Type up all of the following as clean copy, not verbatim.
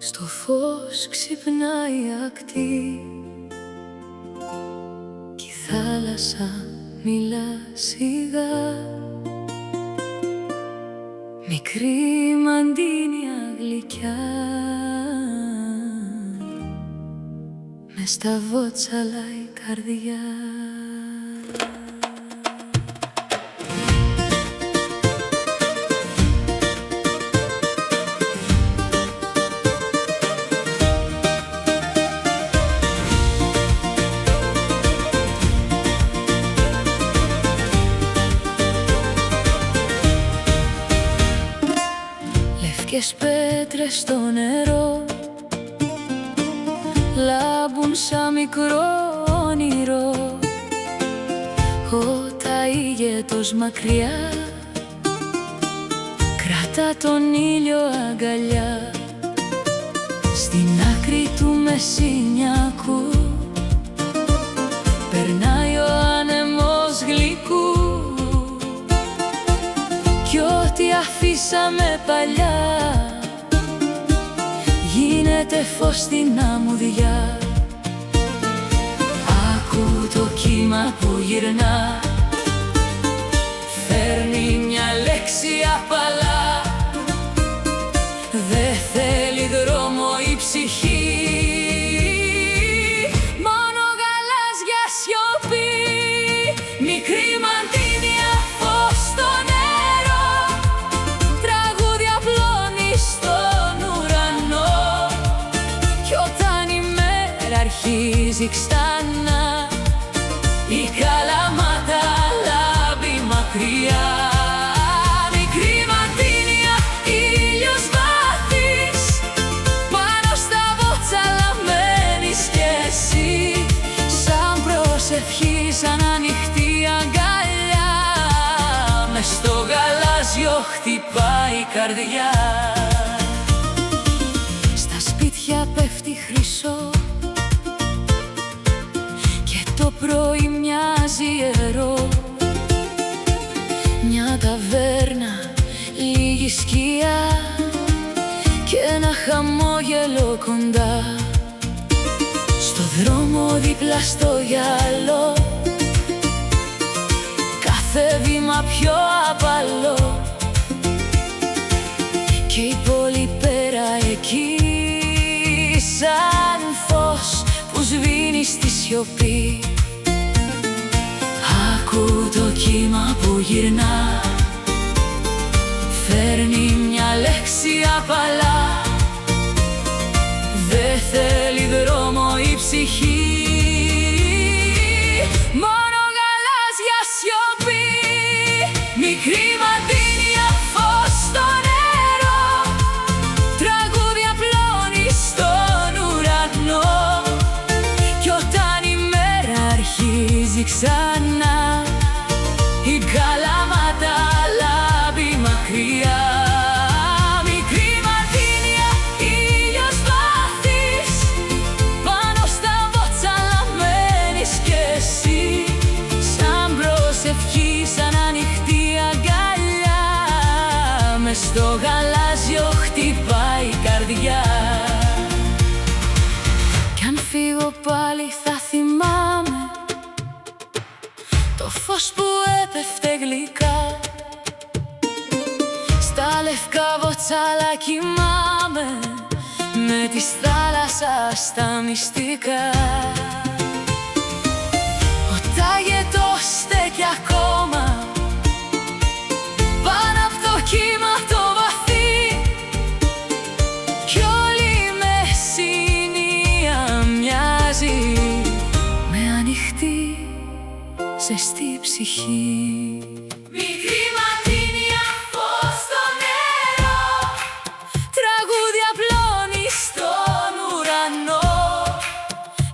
Στο φως ξυπνάει η ακτή κι η θάλασσα μιλά σιγά. Μικρή μαντίνια γλυκιά μες στα βότσαλα η καρδιά. Λευκές πέτρες στο νερό λάμπουν σαν μικρό όνειρο. Ο ταΐγετος μακριά κρατά τον ήλιο αγκαλιά. Στην άκρη του μεσηνιακού περνάει ο άνεμος γλυκού. Κι ό,τι αφήσαμε παλιά γίνεται φως στην αμμουδιά. Άκου το κύμα που γυρνά, φέρνει μια λέξη απαλά. Δε θέλει δρόμο η ψυχή, μόνο γαλάζια σιωπή. Μικρή μαντίνια φως στο νερό, τραγούδι απλώνει στον ουρανό. Κι όταν η μέρα αρχίζει ξανά, η καλαμάτα λάμπει μακριά. Μικρή μαντίνια, ήλιος βαθύς, πάνω στα βότσαλα μένεις κι εσύ. Σαν προσευχή, σαν ανοιχτή αγκαλιά, μες στο γαλάζιο χτυπάει η καρδιά. Στα σπίτια πέφτει χρυσό και το πρωί μοιάζει ιερό. Μια ταβέρνα, λίγη σκιά και ένα χαμόγελο κοντά. Στο δρόμο δίπλα στο γυαλό, κάθε βήμα πιο απαλό. Και η πόλη πέρα εκεί, σαν φως που σβήνει στη σιωπή. Άκου το κύμα που γυρνά, φέρνει μια λέξη απαλά. Δε θέλει δρόμο η ψυχή, μόνο γαλάζια σιωπή. Μικρή μαντίνια φως στο νερό, τραγούδι απλώνει στον ουρανό. Κι όταν η μέρα αρχίζει ξανά, η καλαμάτα λάμπει μακριά. Μικρή μαντίνια, ήλιος βαθύς, πάνω στα βότσαλα μένεις κι εσύ. Σαν προσευχή, σαν ανοιχτή αγκαλιά, μες στο γαλάζιο χτυπάει η καρδιά. Κι αν φύγω πάλι θα θυμάμαι το φως που έπεφτε γλυκά. Στα λευκά βότσαλα κοιμάμαι, με της θάλασσας τα μυστικά. Ο τάγετος στέκει ακόμα πάνω απ' το κύμα το βαθύ. Κι όλη η μεσηνία μοιάζει με ανοιχτή ζεστή ψυχή. Μικρή μαντίνια φως στο νερό, τραγούδι απλώνει στον ουρανό.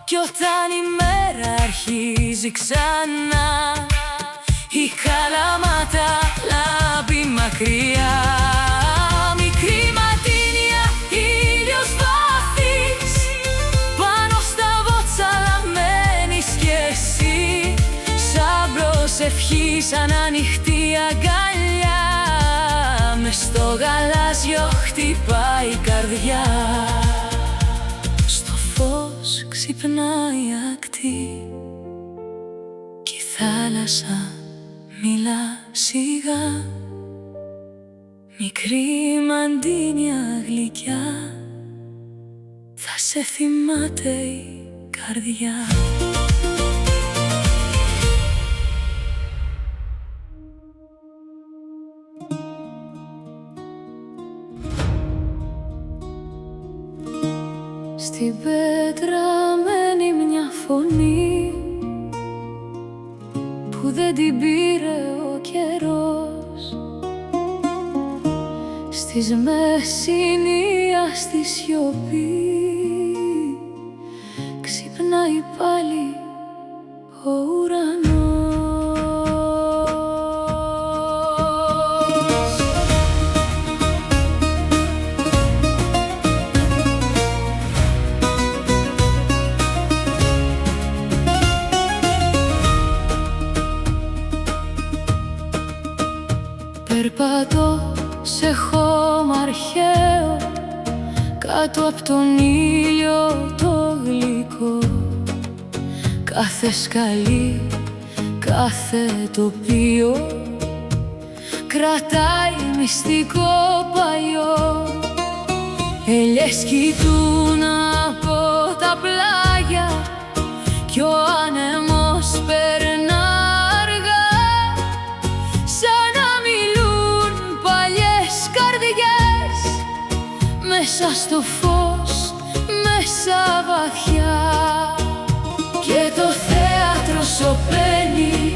Κι όταν η μέρα αρχίζει ξανά, η καλαμάτα λάμπει μακριά. Μικρή μαντίνια, ήλιος βαθύς, πάνω στα βότσαλα μένεις κι εσύ. Σαν προσευχή, σαν ανοιχτή αγκαλιά, μες στο γαλάζιο χτυπάει η καρδιά. ξυπνάει η ακτή κι η θάλασσα μιλά σιγά. Μικρή μαντίνια γλυκιά, θα σε θυμάται η καρδιά. Στην πέτρα μένει μια φωνή που δεν την πήρε ο καιρός. Στις μεσηνίας στη σιωπή ξυπνάει πάλι ο ουρανός. Περπατώ σε χώμα αρχαίο, κάτω απ' τον ήλιο το γλυκό. Κάθε σκαλί, κάθε τοπίο κρατάει μυστικό παλιό. Ελιές κοιτούν από τα πλάγια κι ο άνεμος περνά αργά, σαν να μιλούν παλιές καρδιές μέσα στο φως, μέσα βαθιά. Και το θέατρο σωπαίνει,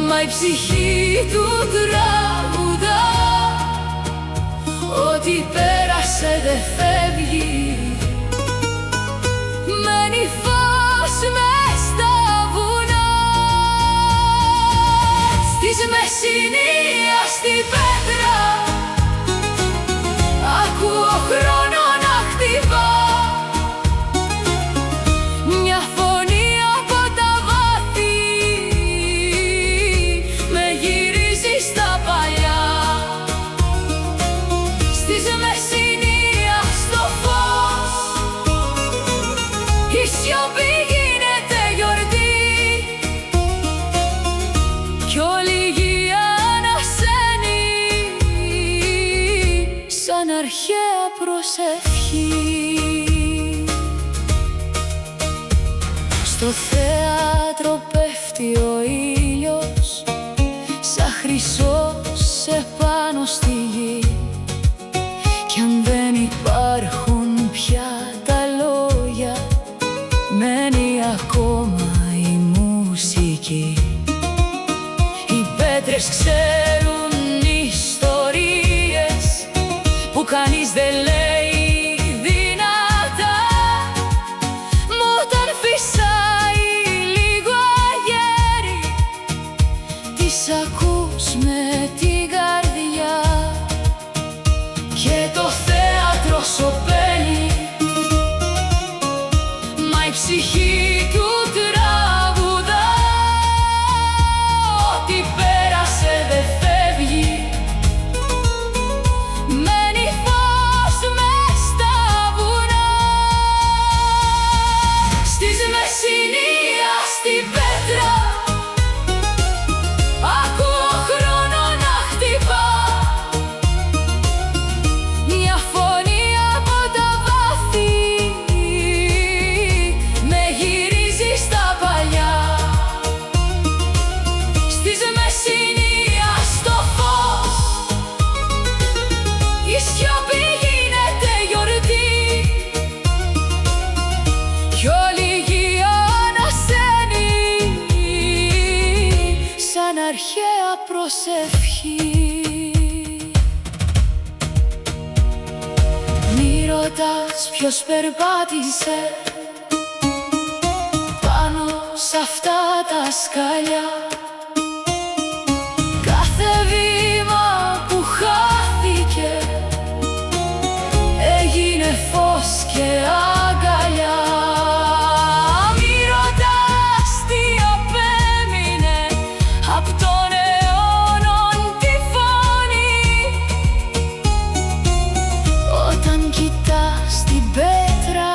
μα η ψυχή του τραγουδά. Ό,τι πέρασε δεν φεύγει, μένει φως μες στα βουνά. Στις μεσηνίας στην πέτρα ακούω χρόνο να χτυπά. Μια φωνή από τα βάθη με γυρίζει στα παλιά. Στις μεσηνίας στο φως η σιωπή γίνεται γιορτή κι όλη η γη ανασένει σαν αρχαία προσευχή. Στο θέατρο πέφτει ο ήλιος σαν χρυσός επάνω στη γη κι αν δεν υπάρχουν πια τα λόγια, μένει ακόμα η μουσική. Οι πέτρες ξέρουν ιστορίες που κανείς δεν λέει δυνατά, μα όταν φυσάει λίγο αγέρι τις ακούς με την καρδιά. Και το θέατρο σωπαίνει, μα η ψυχή του τραγουδά. Ό,τι πέρασε δεν φεύγει, μένει φως μες στα βουνά. Στις μεσηνίας στην πέτρα ακούω χρόνο να χτυπά. Μια φωνή από τα βάθη με γυρίζει στα παλιά. Στις μεσηνίας στο φως η σιωπή γίνεται γιορτή κι όλη η γη ανασένει σαν αρχαία προσευχή. Μη ρωτάς ποιος περπάτησε πάνω σ' αυτά τα σκαλιά. Κάθε βήμα που χάθηκε έγινε φως και αγκαλιά. Μη ρωτάς τι απέμεινε απ' των αιώνων τη φωνή. Όταν κοιτάς την πέτρα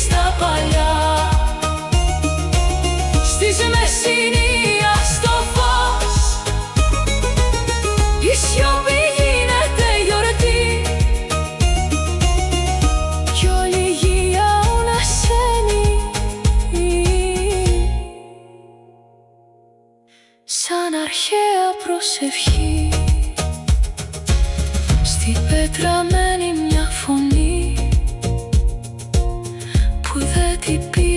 στα παλιά. Στις μεσηνία στο φως η σιωπή γίνεται γιορτή κι όλη η γη ανασένει σαν αρχαία προσευχή. Στην πέτρα μένει μια φωνή που δεν την πει